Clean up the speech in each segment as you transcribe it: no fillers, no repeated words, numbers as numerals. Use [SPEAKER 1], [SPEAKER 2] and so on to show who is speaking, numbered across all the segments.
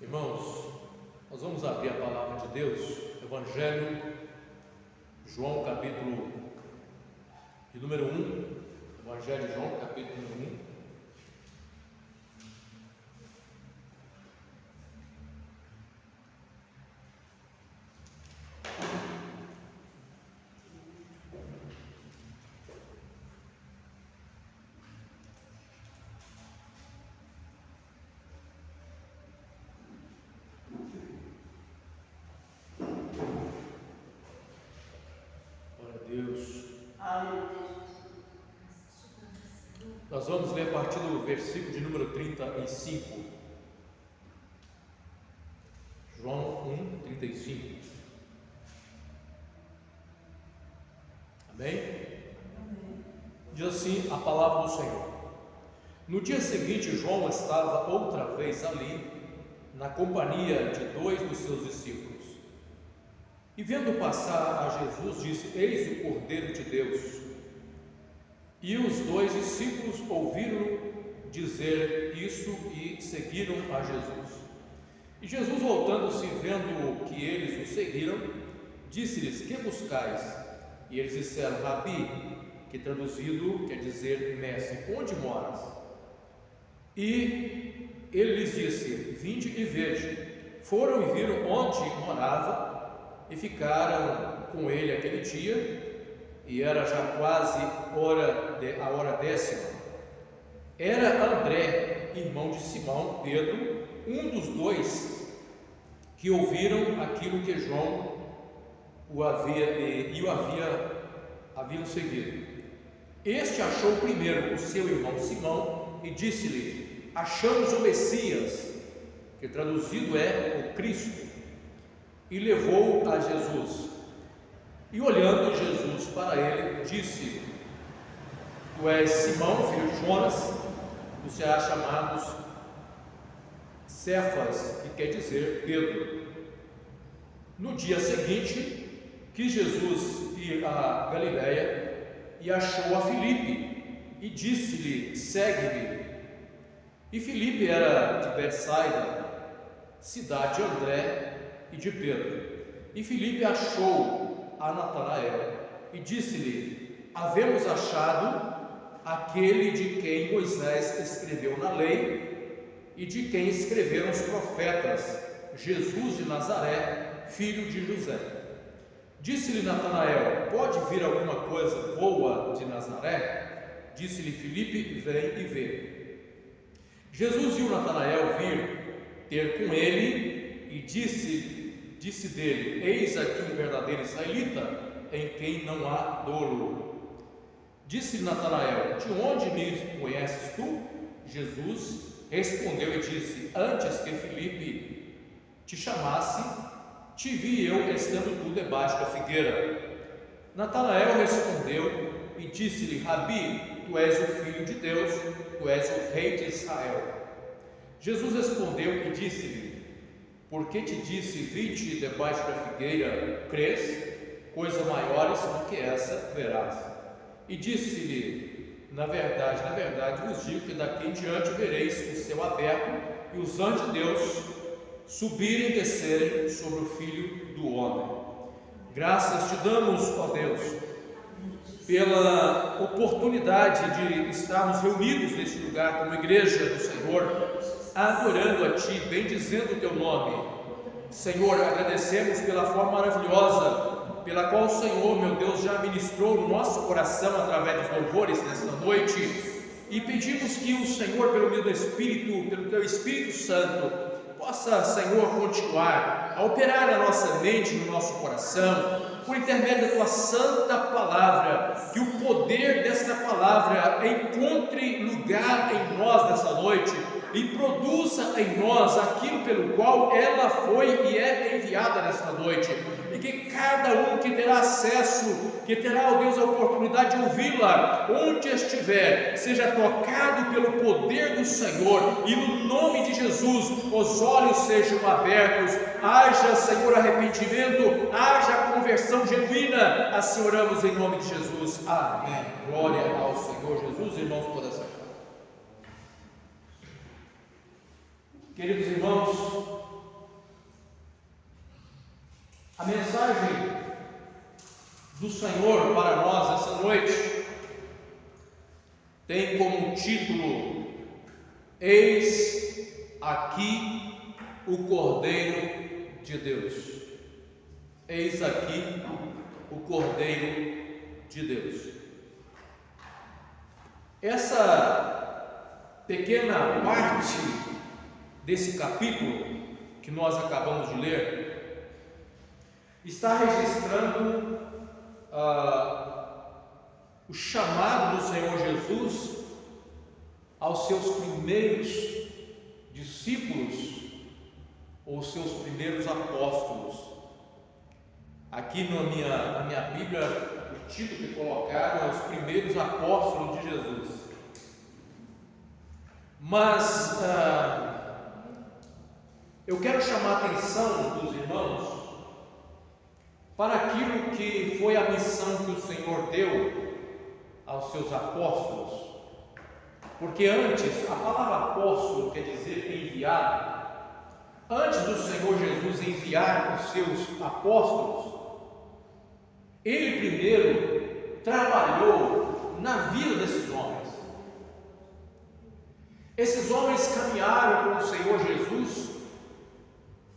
[SPEAKER 1] Irmãos, nós vamos abrir a palavra de Deus, Evangelho, João, capítulo de número 1, Evangelho de João, capítulo número 1. Nós vamos ler a partir do versículo de número 35. João 1, 35. Amém? Diz assim a palavra do Senhor. No dia seguinte, João estava outra vez ali, na companhia de dois dos seus discípulos. E vendo passar a Jesus, disse: Eis o Cordeiro de Deus. E os dois discípulos ouviram dizer isso e seguiram a Jesus. E Jesus, voltando-se, vendo que eles o seguiram, disse-lhes: Que buscais? E eles disseram: Rabi, que traduzido quer dizer mestre, onde moras? E ele lhes disse: Vinde e vede. Foram e viram onde morava e ficaram com ele aquele dia. E era já quase a hora 10ª. Era André, irmão de Simão Pedro, um dos dois que ouviram aquilo que João haviam seguido. Este achou primeiro o seu irmão Simão e disse-lhe: Achamos o Messias, que traduzido é o Cristo, e levou-o a Jesus. E olhando Jesus para ele, disse: Tu és Simão, filho de Jonas, tu serás chamado Cefas, que quer dizer Pedro. No dia seguinte, quis Jesus ir a Galiléia e achou a Filipe e disse-lhe: Segue-me. E Filipe era de Betsaida, cidade de André e de Pedro. E Filipe achou a Natanael e disse-lhe: Havemos achado aquele de quem Moisés escreveu na lei e de quem escreveram os profetas, Jesus de Nazaré, filho de José. Disse-lhe Natanael: Pode vir alguma coisa boa de Nazaré? Disse-lhe Filipe: Vem e vê. Jesus viu Natanael vir ter com ele e disse dele: Eis aqui um verdadeiro israelita, em quem não há dolo. Disse Natanael: De onde me conheces tu? Jesus respondeu e disse: Antes que Filipe te chamasse, te vi eu estando tu debaixo da figueira. Natanael respondeu e disse-lhe: Rabi, tu és o Filho de Deus, tu és o Rei de Israel. Jesus respondeu e disse-lhe: Porque te disse: Vinde debaixo da figueira, crês? Coisas maiores do que essa verás. E disse-lhe: Na verdade vos digo que daqui em diante vereis o céu aberto e os anjos de Deus subirem e descerem sobre o Filho do Homem. Graças te damos, ó Deus, pela oportunidade de estarmos reunidos neste lugar como igreja do Senhor, adorando a Ti, bendizendo o Teu nome. Senhor, agradecemos pela forma maravilhosa pela qual o Senhor, meu Deus, já ministrou no nosso coração através dos louvores nesta noite, e pedimos que o Senhor, pelo meu Espírito, pelo Teu Espírito Santo, possa, Senhor, continuar a operar na nossa mente, no nosso coração, por intermédio da Tua santa palavra, que o poder desta palavra encontre lugar em nós nessa noite e produza em nós aquilo pelo qual ela foi e é enviada nesta noite, e que cada um que terá acesso, que terá, ó Deus, a oportunidade de ouvi-la, onde estiver, seja tocado pelo poder do Senhor, e no nome de Jesus, os olhos sejam abertos, haja, Senhor, arrependimento, haja conversão genuína. Assim oramos em nome de Jesus, amém. Glória ao Senhor Jesus. Irmãos, podem sentar. Queridos irmãos, A mensagem do Senhor para nós essa noite tem como título: Eis aqui o Cordeiro de Deus. Eis aqui o Cordeiro de Deus. Essa pequena parte desse capítulo que nós acabamos de ler está registrando o chamado do Senhor Jesus aos seus primeiros discípulos, ou seus primeiros apóstolos. Aqui na minha Bíblia, o título que colocaram é os primeiros apóstolos de Jesus. Mas eu quero chamar a atenção dos irmãos para aquilo que foi a missão que o Senhor deu aos seus apóstolos. Porque antes, a palavra apóstolo quer dizer enviado. Antes do Senhor Jesus enviar os seus apóstolos, Ele primeiro trabalhou na vida desses homens. Esses homens caminharam com o Senhor Jesus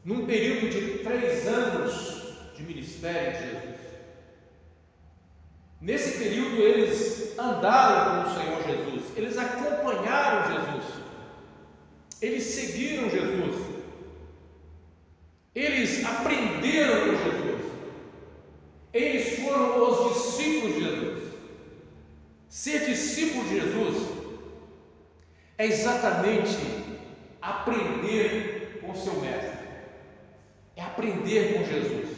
[SPEAKER 1] num período de 3 anos de ministério de Jesus. Nesse período eles andaram com o Senhor Jesus, eles acompanharam Jesus, eles seguiram Jesus, eles aprenderam com Jesus, eles foram os discípulos de Jesus. Ser discípulo de Jesus é exatamente aprender com o seu mestre, é aprender com Jesus,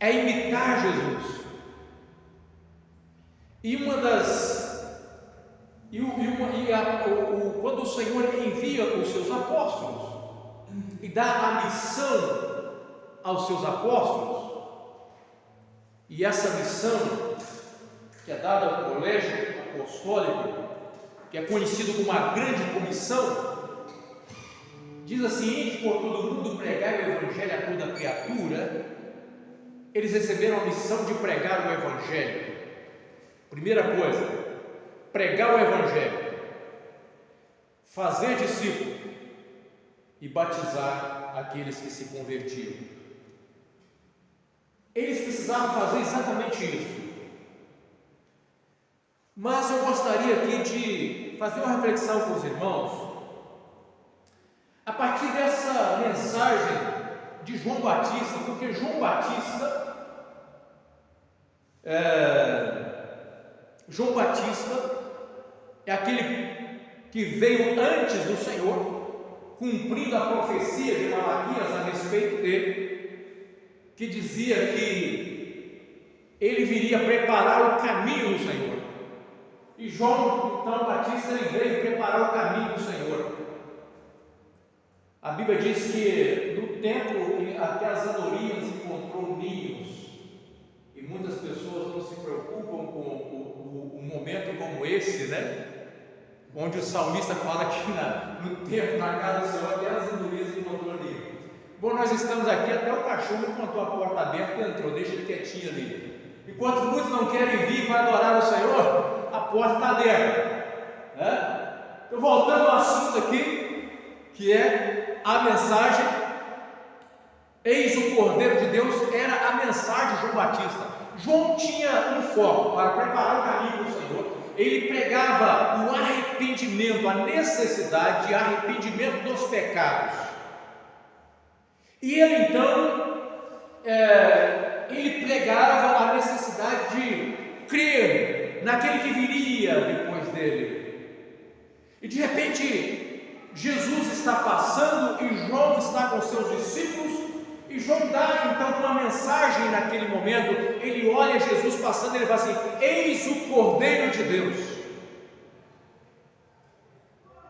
[SPEAKER 1] é imitar Jesus. Quando o Senhor envia os seus apóstolos e dá a missão aos seus apóstolos, e essa missão que é dada ao colégio apostólico, que é conhecido como a grande comissão, diz assim: ide por todo mundo pregar o evangelho a toda criatura. Eles receberam a missão de pregar o evangelho. Primeira coisa, pregar o evangelho, fazer discípulo e batizar aqueles que se convertiam. Eles precisavam fazer exatamente isso. Mas eu gostaria aqui de fazer uma reflexão com os irmãos a partir dessa mensagem de João Batista, porque João Batista é aquele que veio antes do Senhor, cumprindo a profecia de Malaquias a respeito dele, que dizia que ele viria preparar o caminho do Senhor. E João, então, Batista, ele veio preparar o caminho do Senhor. A Bíblia diz que no templo até as andorinhas encontrou ninhos, e muitas pessoas não se preocupam com um momento como esse, né? Onde o salmista fala que no templo, na casa do Senhor, até as andorinhas encontrou ninho. Bom, nós estamos aqui, até o cachorro encontrou a porta aberta e entrou, deixa ele quietinho ali. Enquanto muitos não querem vir para adorar o Senhor, a porta está aberta, né? Então, voltando ao assunto aqui, que é a mensagem, eis o Cordeiro de Deus, era a mensagem de João Batista. João tinha um foco para preparar o caminho do Senhor. Ele pregava o arrependimento, a necessidade de arrependimento dos pecados. E ele então, ele pregava a necessidade de crer naquele que viria depois dele. E de repente, Jesus está passando e João está com seus discípulos, e João dá então uma mensagem naquele momento. Ele olha Jesus passando e ele fala assim: eis o Cordeiro de Deus.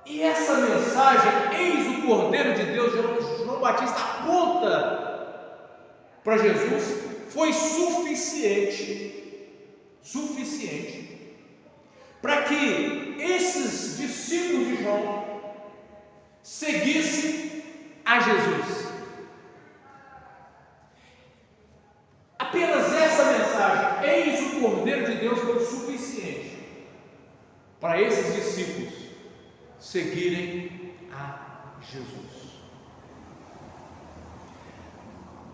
[SPEAKER 1] E essa mensagem, eis o Cordeiro de Deus, João Batista aponta para Jesus, foi suficiente para que esses discípulos de João seguissem a Jesus. Jesus.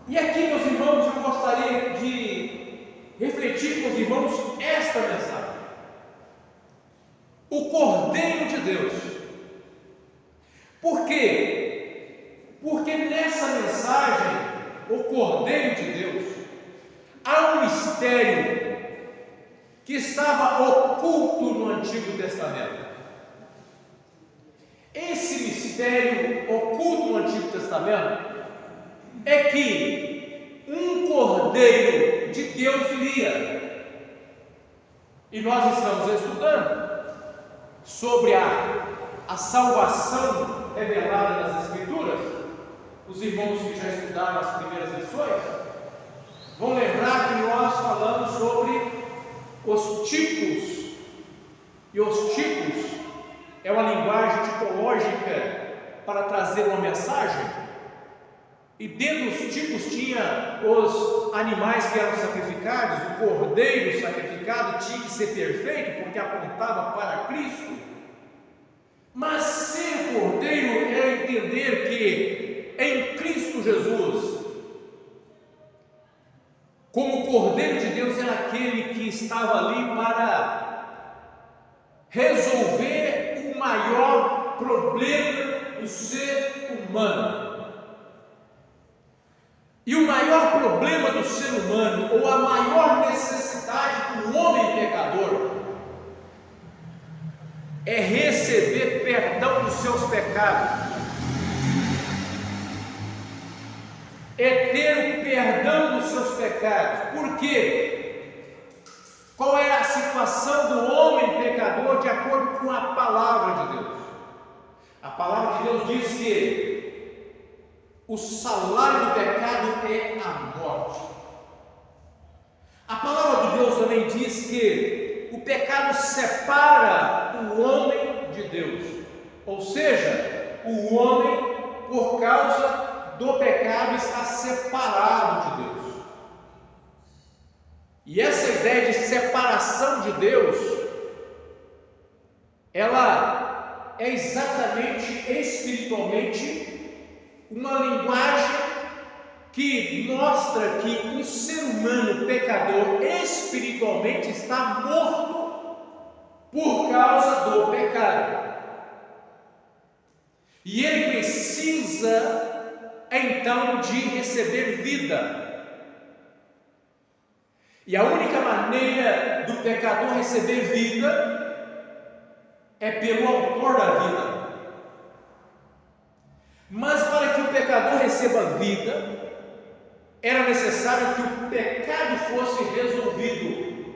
[SPEAKER 1] E aqui, meus irmãos, eu gostaria de refletir com os irmãos esta mensagem. O Cordeiro de Deus. Por quê? Porque nessa mensagem, o Cordeiro de Deus, há um mistério que estava oculto no Antigo Testamento. Esse mistério oculto no Antigo Testamento é que um Cordeiro de Deus viria. E nós estamos estudando sobre a salvação revelada nas Escrituras. Os irmãos que já estudaram as primeiras lições vão lembrar que nós falamos sobre os tipos. E os tipos é uma linguagem tipológica para trazer uma mensagem. E dentro dos tipos tinha os animais que eram sacrificados. O cordeiro sacrificado tinha que ser perfeito, porque apontava para Cristo. Mas ser cordeiro é entender que em Cristo Jesus, como o Cordeiro de Deus, era aquele que estava ali para resolver o maior problema do ser humano. E o maior problema do ser humano, ou a maior necessidade do homem pecador, é receber perdão dos seus pecados, é ter o perdão dos seus pecados. Por quê? Qual é a situação do homem pecador de acordo com a palavra de Deus? A palavra de Deus diz que o salário do pecado é a morte. A palavra de Deus também diz que o pecado separa o homem de Deus. Ou seja, o homem, por causa do pecado, está separado de Deus. E essa ideia de separação de Deus, ela é exatamente espiritualmente uma linguagem que mostra que o ser humano pecador espiritualmente está morto por causa do pecado. E ele precisa então de receber vida. E a única maneira do pecador receber vida é pelo autor da vida. Mas para que o pecador receba vida, era necessário que o pecado fosse resolvido.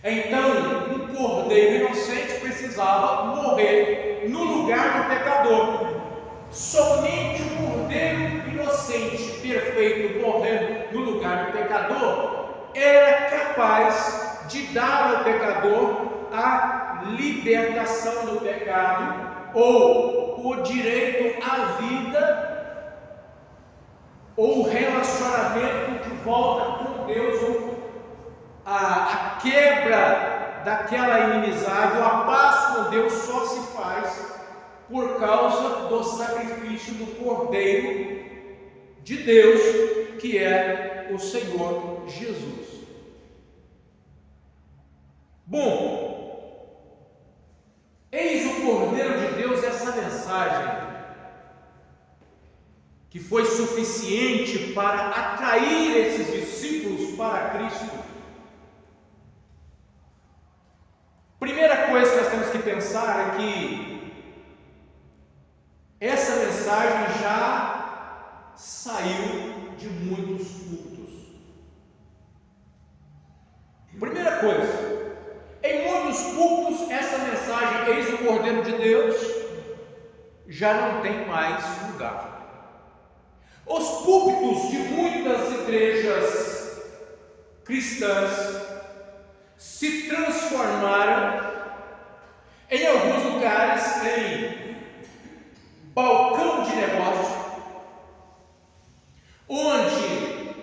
[SPEAKER 1] Então, um cordeiro inocente precisava morrer no lugar do pecador. Somente o cordeiro inocente, perfeito, morrendo no lugar do pecador, era capaz de dar ao pecador a libertação do pecado, ou o direito à vida, ou o relacionamento de volta com Deus, ou a quebra daquela inimizade, ou a paz com Deus só se faz por causa do sacrifício do Cordeiro de Deus, que é o Senhor Jesus. Bom, eis o Cordeiro de Deus, essa mensagem que foi suficiente para atrair esses discípulos para Cristo. Primeira coisa que nós temos que pensar é que essa mensagem já saiu de muitos cultos. Primeira coisa, em muitos cultos essa mensagem, eis o Cordeiro de Deus, já não tem mais lugar. Os púlpitos de muitas igrejas cristãs se transformaram em alguns lugares em balcão de negócio, onde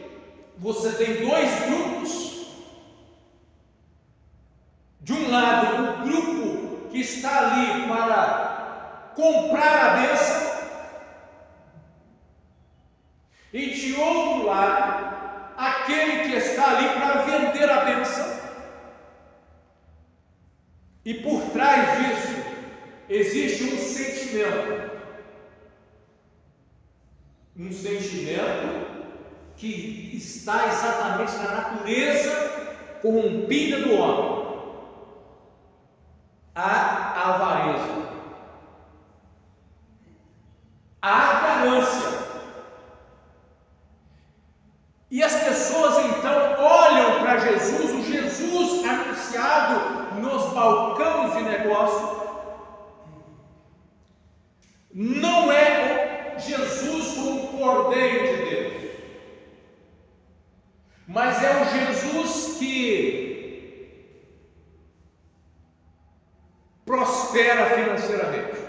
[SPEAKER 1] você tem dois grupos. De um lado, o grupo que está ali para comprar comprar a bênção, e de outro lado, aquele que está ali para vender a bênção. E por trás disso existe um sentimento que está exatamente na natureza corrompida do homem, a avareza, a ganância. E as pessoas então olham para Jesus, o Jesus anunciado nos balcões de negócio, não é Jesus como Cordeiro de Deus, mas é o Jesus que prospera financeiramente.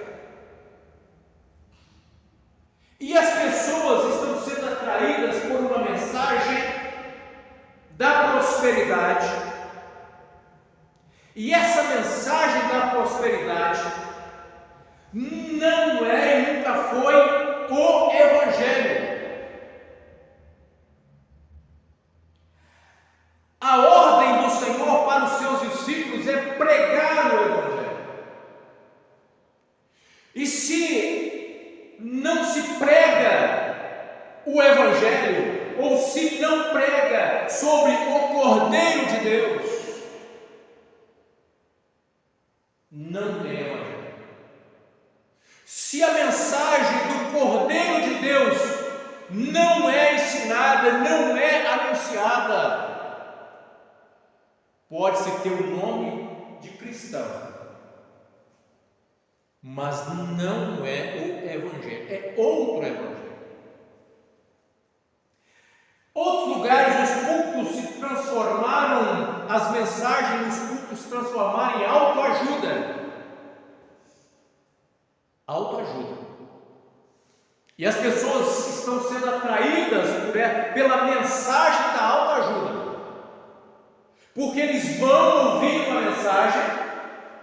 [SPEAKER 1] E as pessoas estão sendo atraídas por uma mensagem da prosperidade. E essa mensagem da prosperidade não é e nunca foi o Evangelho. A ordem do Senhor para os seus discípulos é pregar o Evangelho. E se não se prega o Evangelho, ou se não prega sobre o Cordeiro de Deus, não é Evangelho. Se a mensagem do Cordeiro de Deus não é ensinada, não é anunciada, pode-se ter o nome de cristão, mas não é o Evangelho, é outro Evangelho. Outros lugares os cultos se transformaram, as mensagens nos cultos se transformaram em autoajuda. E as pessoas estão sendo atraídas pela mensagem da autoajuda, porque eles vão ouvir uma mensagem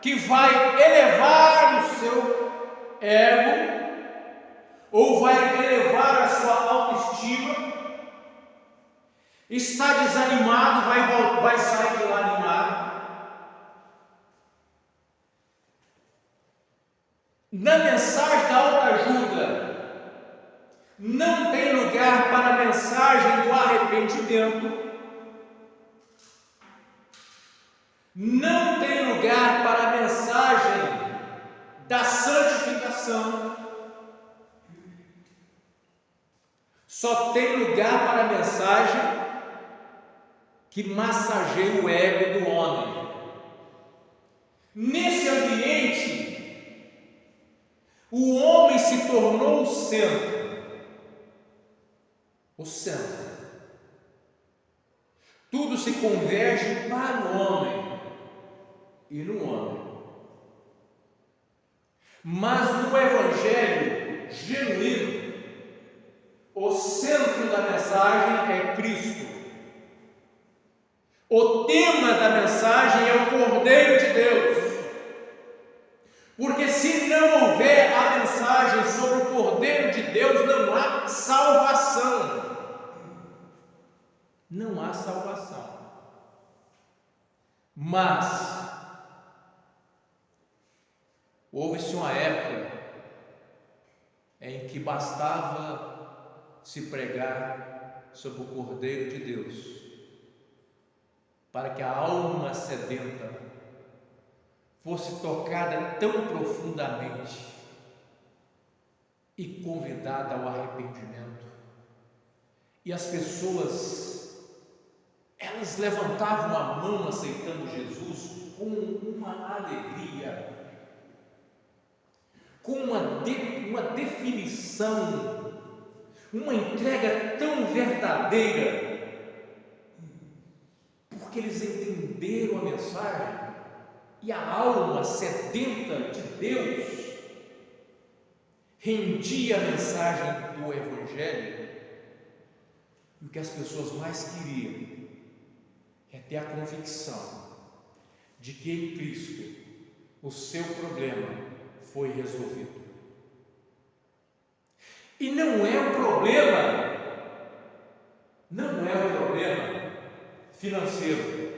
[SPEAKER 1] que vai elevar o seu ego, ou vai elevar a sua autoestima. Está desanimado, vai sair de lá animado. Na mensagem da autoajuda não tem lugar para a mensagem do arrependimento, não tem lugar para a mensagem da santificação, só tem lugar para a mensagem que massageia o ego do homem. Nesse ambiente, o homem se tornou o centro. Tudo se converge para o homem e no homem. Mas no Evangelho genuíno, o centro da mensagem é Cristo. O tema da mensagem é o Cordeiro de Deus. Porque se não houver a mensagem sobre o Cordeiro de Deus, não há salvação. Não há salvação. Mas houve-se uma época em que bastava se pregar sobre o Cordeiro de Deus para que a alma sedenta fosse tocada tão profundamente e convidada ao arrependimento. E as pessoas, elas levantavam a mão aceitando Jesus com uma alegria, com uma definição, uma entrega tão verdadeira, porque eles entenderam a mensagem. E a alma sedenta de Deus rendia a mensagem do Evangelho. E o que as pessoas mais queriam é ter a convicção de que em Cristo o seu problema foi resolvido. problema não é o problema financeiro,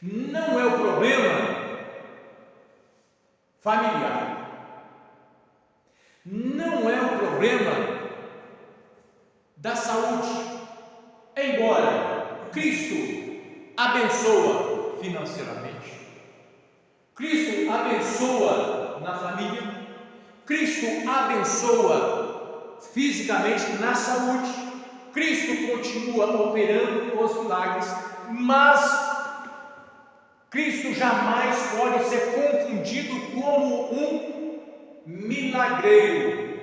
[SPEAKER 1] não é o problema familiar, não é o problema da saúde, embora Cristo abençoa financeiramente, Cristo abençoa na família, Cristo abençoa fisicamente na saúde, Cristo continua operando os milagres, mas Cristo jamais pode ser confundido como um milagreiro,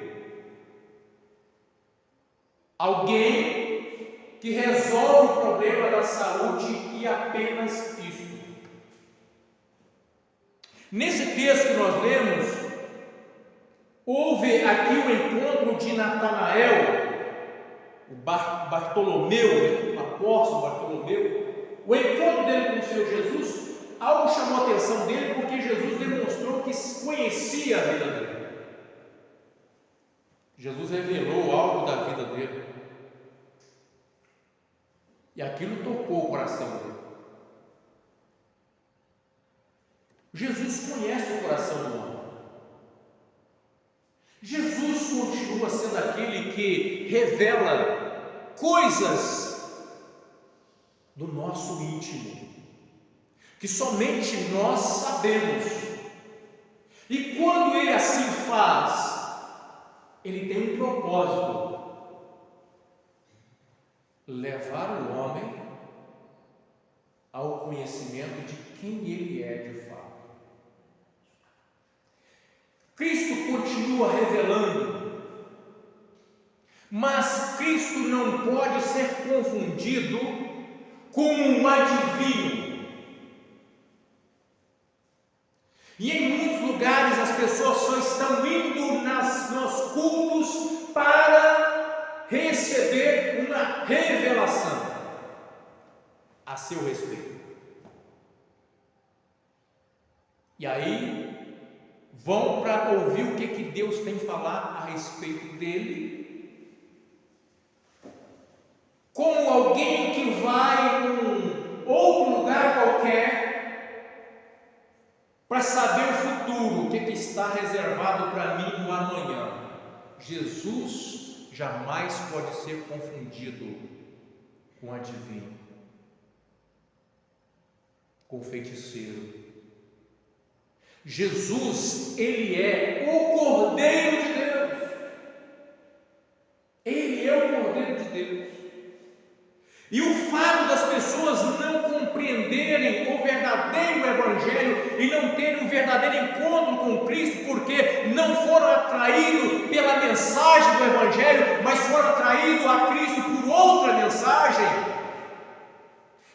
[SPEAKER 1] alguém que resolve o problema da saúde e apenas isso. Nesse texto que nós lemos, houve aqui o encontro de Natanael, o Bartolomeu, o apóstolo Bartolomeu, o encontro dele com o Senhor Jesus. Algo chamou a atenção dele porque Jesus demonstrou que conhecia a vida dele. Jesus revelou algo da vida dele. E aquilo tocou o coração dele. Jesus conhece o coração do homem. Jesus continua sendo aquele que revela coisas do nosso íntimo, que somente nós sabemos. E quando Ele assim faz, Ele tem um propósito: levar o homem ao conhecimento de quem Ele é de fato. Cristo continua revelando, mas Cristo não pode ser confundido com um adivinho. E em muitos lugares as pessoas só estão indo nos cultos para receber uma revelação a seu respeito. E aí vão para ouvir o que Deus tem a falar a respeito dele, como alguém que vai em outro lugar qualquer para saber o futuro, o que está reservado para mim no amanhã. Jesus jamais pode ser confundido com adivinho, com feiticeiro. Jesus, Ele é o Cordeiro de Deus. Ele é o Cordeiro de Deus. E o fato das pessoas não compreenderem o verdadeiro Evangelho e não terem um verdadeiro encontro com Cristo, porque não foram atraídos pela mensagem do Evangelho, mas foram atraídos a Cristo por outra mensagem,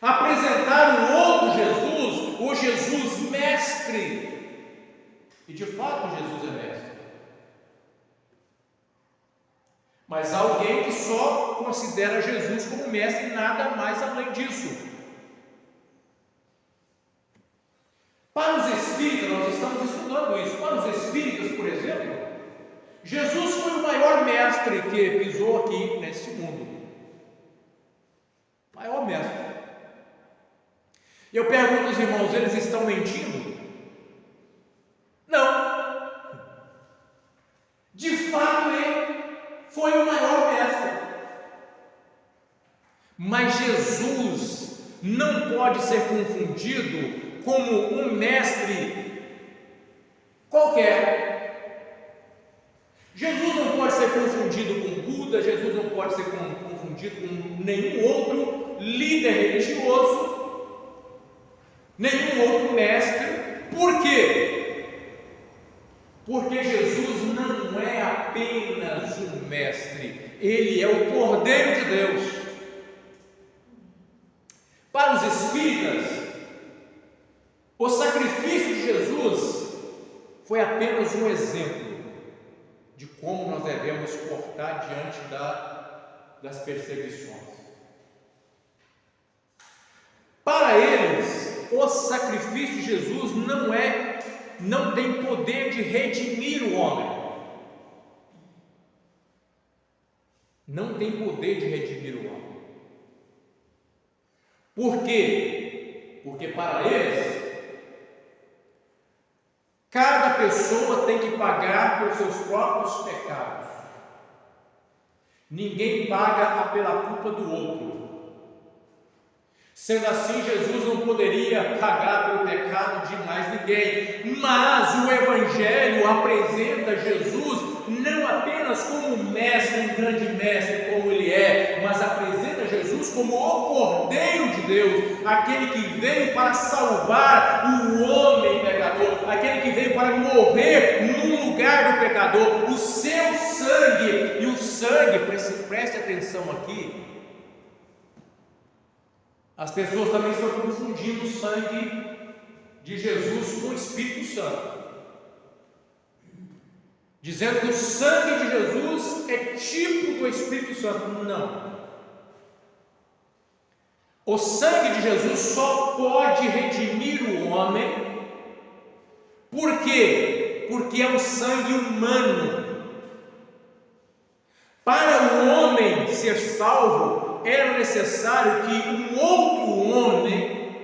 [SPEAKER 1] apresentaram outro Jesus, o Jesus mestre. E de fato Jesus é mestre. Mas há alguém que só considera Jesus como mestre e nada mais além disso. Para os espíritas, nós estamos estudando isso. Para os espíritas, por exemplo, Jesus foi o maior mestre que pisou aqui neste mundo. Maior mestre. E eu pergunto aos irmãos, eles estão mentindo? Não. De fato, ele foi o maior mestre. Mas Jesus não pode ser confundido como um mestre qualquer. Jesus não pode ser confundido com Buda, Jesus não pode ser confundido com nenhum outro líder religioso, nenhum outro mestre. Por quê? Porque Jesus não é apenas um mestre, Ele é o Cordeiro de Deus. Para os espíritas, o sacrifício de Jesus foi apenas um exemplo de como nós devemos portar diante das perseguições. Para eles, o sacrifício de Jesus não tem poder de redimir o homem. não tem poder de redimir o homem. Por quê? Porque para eles, cada pessoa tem que pagar pelos seus próprios pecados. Ninguém paga pela culpa do outro. Sendo assim, Jesus não poderia pagar pelo pecado de mais ninguém. Mas o Evangelho apresenta Jesus não apenas como um mestre, um grande mestre como ele é, mas apresenta Jesus como o Cordeiro de Deus, aquele que veio para salvar o homem pecador, aquele que veio para morrer no lugar do pecador. O seu sangue, e o sangue, preste atenção aqui, as pessoas também estão confundindo o sangue de Jesus com o Espírito Santo, dizendo que o sangue de Jesus é tipo do Espírito Santo. Não. O sangue de Jesus só pode redimir o homem. Por quê? Porque é um sangue humano. Para o homem ser salvo, era necessário que um outro homem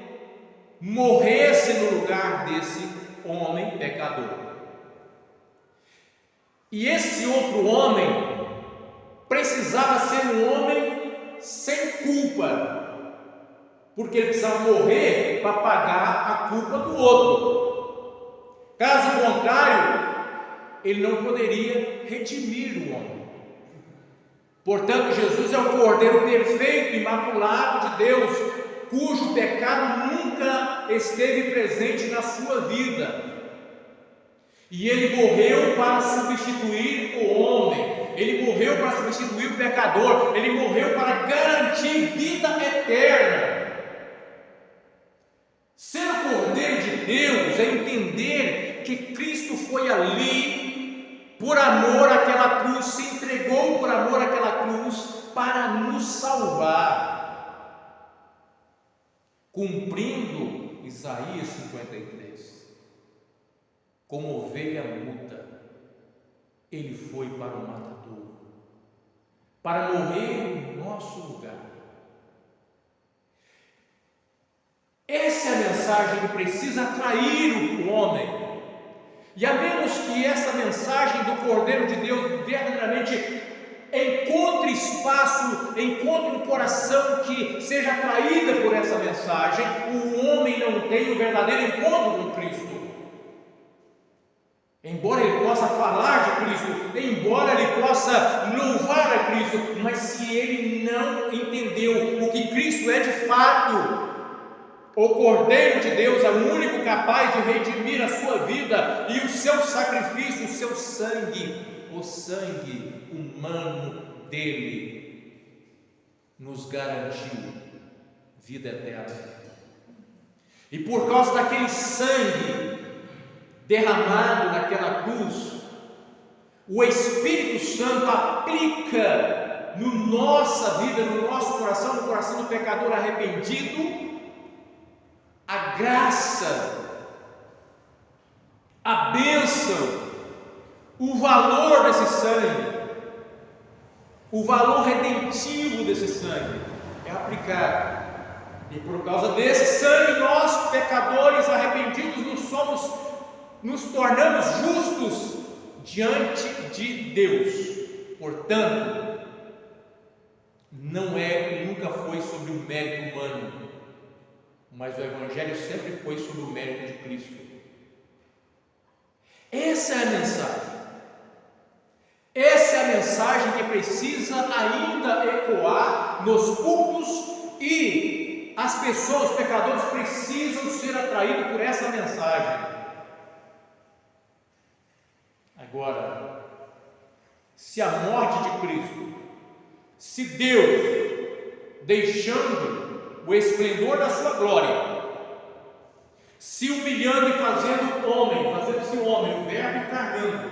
[SPEAKER 1] morresse no lugar desse homem pecador. E esse outro homem precisava ser um homem sem culpa, porque ele precisava morrer para pagar a culpa do outro. Caso contrário, ele não poderia redimir o homem. Portanto, Jesus é o Cordeiro perfeito, imaculado de Deus, cujo pecado nunca esteve presente na sua vida. E ele morreu para substituir o homem, ele morreu para substituir o pecador, ele morreu para garantir vida eterna. Ser o Cordeiro de Deus é entender que Cristo foi ali por amor àquela cruz, se entregou por amor àquela cruz para nos salvar, cumprindo Isaías 53. Como ovelha muda, ele foi para o matadouro, para morrer em nosso lugar. Essa é a mensagem que precisa atrair o homem. E a menos que essa mensagem do Cordeiro de Deus verdadeiramente encontre espaço, encontre um coração que seja atraído por essa mensagem, o homem não tem o verdadeiro encontro com Cristo. Embora ele possa falar de Cristo, embora ele possa louvar a Cristo, mas se ele não entendeu o que Cristo é de fato, o Cordeiro de Deus é o único capaz de redimir a sua vida, e o seu sacrifício, o seu sangue, o sangue humano dele, nos garantiu vida eterna. E por causa daquele sangue derramado naquela cruz, o Espírito Santo aplica na nossa vida, no nosso coração, no coração do pecador arrependido, a graça, a bênção, o valor desse sangue, o valor redentivo desse sangue é aplicado. E por causa desse sangue, nós, pecadores arrependidos, nos tornamos justos diante de Deus. Portanto, não é e nunca foi sobre o mérito humano, mas o Evangelho sempre foi sobre o mérito de Cristo. Essa é a mensagem. Essa é a mensagem que precisa ainda ecoar nos cultos, e as pessoas, os pecadores, precisam ser atraídos por essa mensagem. Agora, se a morte de Cristo, se Deus, deixando o esplendor da sua glória, se humilhando e fazendo-se homem, o verbo encarnando,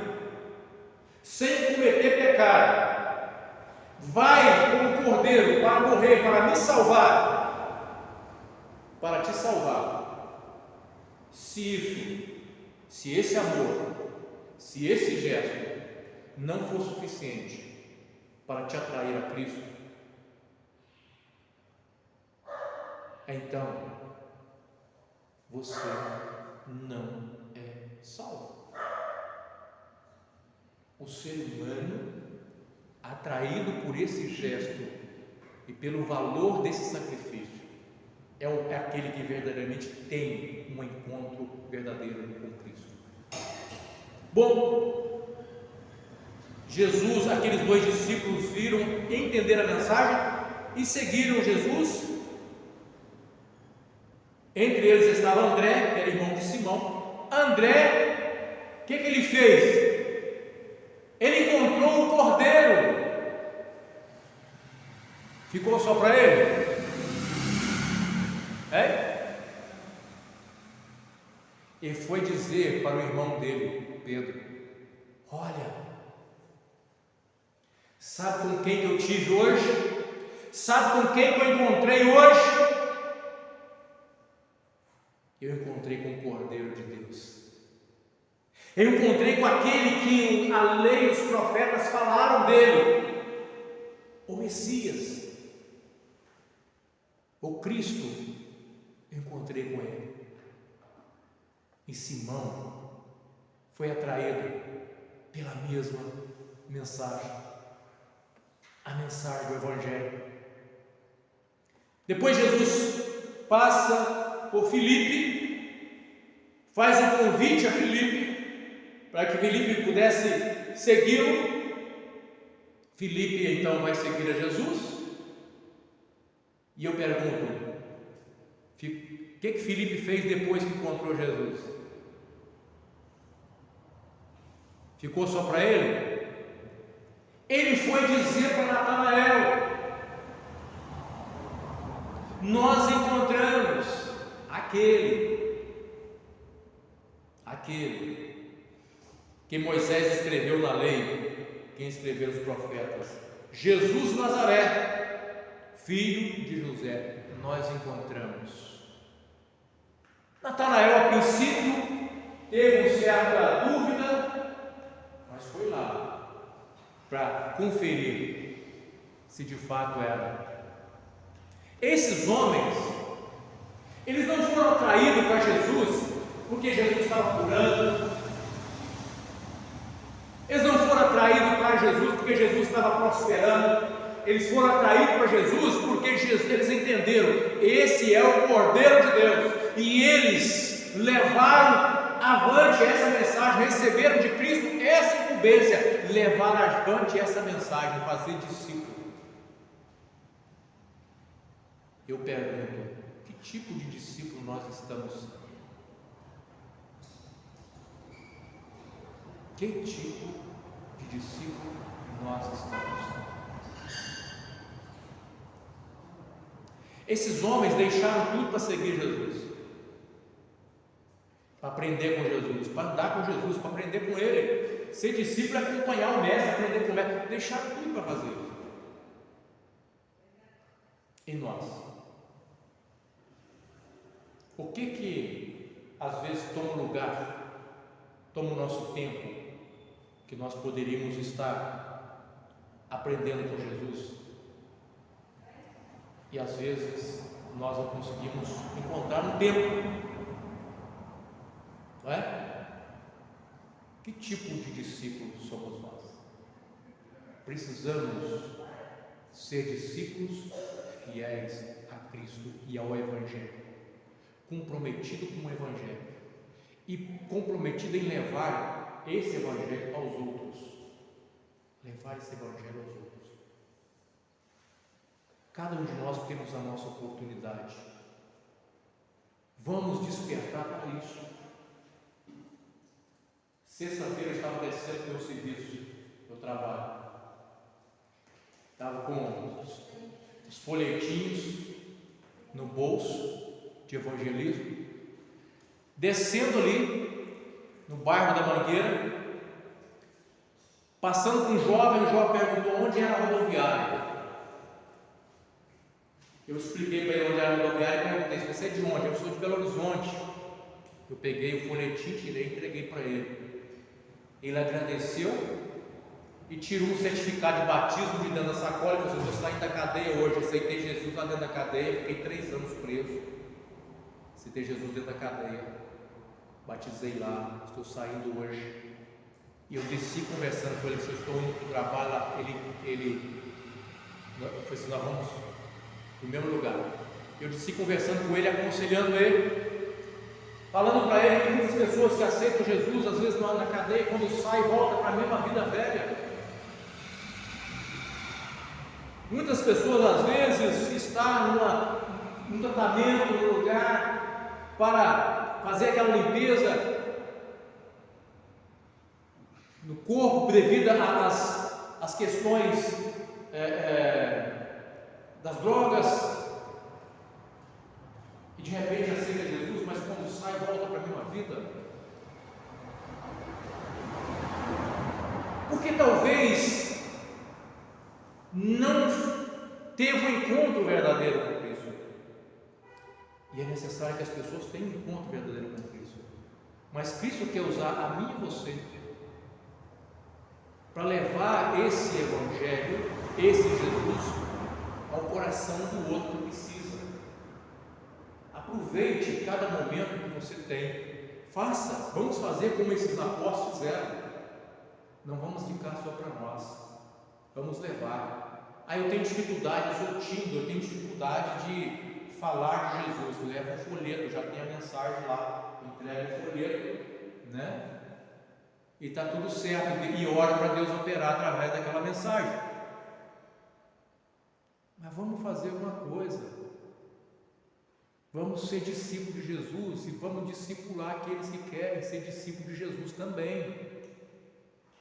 [SPEAKER 1] sem cometer pecado, vai como cordeiro para morrer, para me salvar, para te salvar. Se esse amor, se esse gesto não for suficiente, para te atrair a Cristo, então você não é salvo. O ser humano, atraído por esse gesto e pelo valor desse sacrifício, é aquele que verdadeiramente tem um encontro verdadeiro com Cristo. Bom, Jesus, aqueles dois discípulos viram, entenderam a mensagem e seguiram Jesus. Entre eles estava André, que era irmão de Simão. André, o que ele fez? Ele encontrou o cordeiro. Ficou só para ele? E foi dizer para o irmão dele, Pedro: olha, sabe com quem eu tive hoje? Sabe com quem eu encontrei hoje? Eu encontrei com o Cordeiro de Deus. Eu encontrei com aquele que a lei e os profetas falaram dele, o Messias, o Cristo. Eu encontrei com ele. E Simão foi atraído pela mesma mensagem, a mensagem do Evangelho. Depois Jesus passa por Filipe, faz um convite a Filipe, para que Filipe pudesse segui-lo. Filipe então vai seguir a Jesus. E eu pergunto, o que Filipe fez depois que encontrou Jesus? Ficou só para ele? Ele foi dizer para Natanael: nós encontramos aquele que Moisés escreveu na lei, quem escreveu os profetas, Jesus Nazaré, filho de José. Nós encontramos. Natanael, a princípio, teve uma certa dúvida, mas foi lá para conferir se de fato era. Esses homens, eles não foram atraídos para Jesus porque Jesus estava curando. Eles não foram atraídos para Jesus porque Jesus estava prosperando. Eles foram atraídos para Jesus porque eles entenderam: esse é o Cordeiro de Deus. E eles levaram avante essa mensagem, receberam de Cristo essa incumbência, levar avante essa mensagem, fazer discípulo. Eu pergunto: que tipo de discípulo nós estamos sendo? Que tipo de discípulo nós estamos sendo? Esses homens deixaram tudo para seguir Jesus, para aprender com Jesus, para andar com Jesus, para aprender com Ele. Ser discípulo é acompanhar o mestre, aprender com o mestre. Deixaram tudo para fazer isso. E nós? O que às vezes toma lugar, toma o nosso tempo, que nós poderíamos estar aprendendo com Jesus? E às vezes nós não conseguimos encontrar um tempo, não é? Que tipo de discípulo somos nós? Precisamos ser discípulos fiéis a Cristo e ao Evangelho, comprometido com o Evangelho e comprometido em levar esse Evangelho aos outros. Levar esse Evangelho aos outros. Cada um de nós temos a nossa oportunidade. Vamos despertar para isso. Sexta-feira eu estava descendo pelo serviço, eu trabalho. Estava com os folhetinhos no bolso de evangelismo, descendo ali no bairro da Mangueira, passando com um jovem, o jovem perguntou onde era a rodoviária. Eu expliquei para ele onde era a rodoviária e perguntei: você é de onde? Eu sou de Belo Horizonte. Eu peguei o folhetim, tirei e entreguei para ele. Ele agradeceu e tira um certificado de batismo de dentro da sacola e fala assim: eu estou saindo da cadeia hoje, aceitei Jesus lá dentro da cadeia, fiquei 3 anos preso, aceitei Jesus dentro da cadeia, batizei lá, estou saindo hoje. E eu desci conversando com ele, se eu estou indo para o trabalho lá, eu falei assim: nós vamos no mesmo lugar. Eu desci conversando com ele, aconselhando ele, falando para ele que muitas pessoas que aceitam Jesus, às vezes na cadeia, quando sai, volta para a mesma vida velha. Muitas pessoas às vezes estão num tratamento, num lugar para fazer aquela limpeza no corpo devido às questões das drogas, e de repente aceita Jesus, mas quando sai, volta para a mesma vida. Porque talvez não teve um encontro verdadeiro com Cristo. E é necessário que as pessoas tenham um encontro verdadeiro com Cristo. Mas Cristo quer usar a mim e você para levar esse Evangelho, esse Jesus, ao coração do outro que precisa. Aproveite cada momento que você tem. Vamos fazer como esses apóstolos fizeram. Não vamos ficar só para nós. Vamos levar. Eu tenho dificuldade, eu sou tímido, eu tenho dificuldade de falar de Jesus. Leva um folheto, já tem a mensagem lá, entrega o folheto, né? E está tudo certo, e ora para Deus operar através daquela mensagem. Mas vamos fazer uma coisa, vamos ser discípulos de Jesus e vamos discipular aqueles que querem ser discípulos de Jesus também.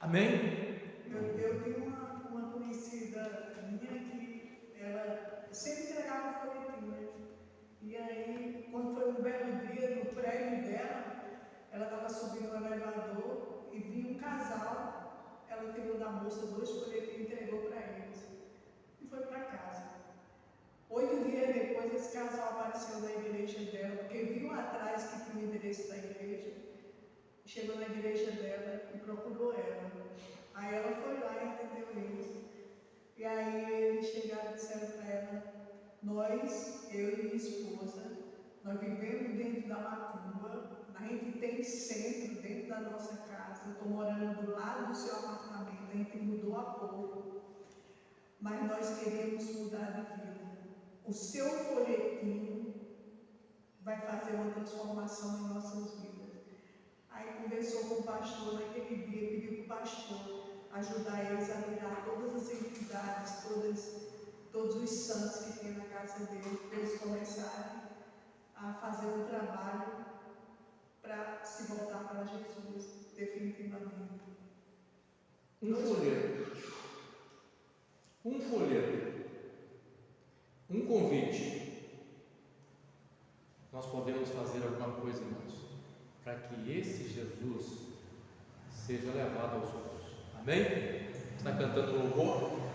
[SPEAKER 1] Amém?
[SPEAKER 2] Eu tenho uma conhecida minha que ela sempre entregava folhetinho, e aí, quando foi um belo dia no prédio dela, ela estava subindo no elevador e viu um casal. Ela tirou da bolsa 2 folhetinhos e entregou para eles e foi para casa. 8 dias depois, esse casal apareceu na igreja dela, porque viu atrás que tinha o endereço da igreja, chegou na igreja dela e procurou ela. Aí ela foi lá e atendeu eles. E aí eles chegaram e disseram para ela: nós, eu e minha esposa, nós vivemos dentro da macumba, a gente tem centro dentro da nossa casa, eu estou morando do lado do seu apartamento, a gente mudou há pouco, mas nós queremos mudar de vida. O seu folhetinho vai fazer uma transformação em nossas vidas. Aí conversou com o pastor naquele dia, pediu para o pastor ajudar eles a tirar todas as entidades, todos os santos que tem na casa dele, para eles começarem a fazer um trabalho para se voltar para Jesus definitivamente.
[SPEAKER 1] Um folheto, um convite. Nós podemos fazer alguma coisa, irmãos, para que esse Jesus seja levado aos outros. Amém? Está cantando louvor?